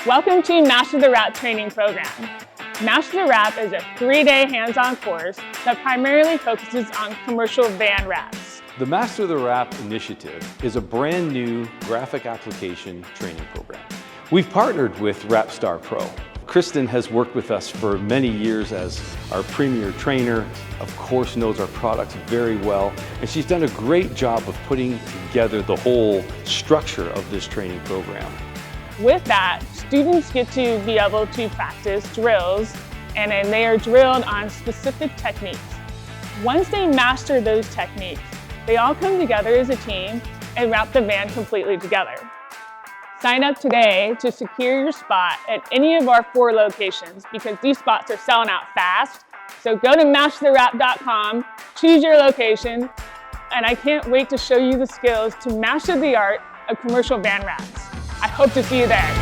Welcome to Master the Wrap training program. Master the Wrap is a 3-day hands-on course that primarily focuses on commercial van wraps. The Master the Wrap initiative is a brand new graphic application training program. We've partnered with WrapStar Pro. Kristen has worked with us for many years as our premier trainer, of course knows our products very well, and she's done a great job of putting together the whole structure of this training program. With that, students get to be able to practice drills, and then they are drilled on specific techniques. Once they master those techniques, they all come together as a team and wrap the van completely together. Sign up today to secure your spot at any of our 4 locations because these spots are selling out fast. So go to masterthewrap.com, choose your location, and I can't wait to show you the skills to master the art of commercial van wraps. I hope to see you there.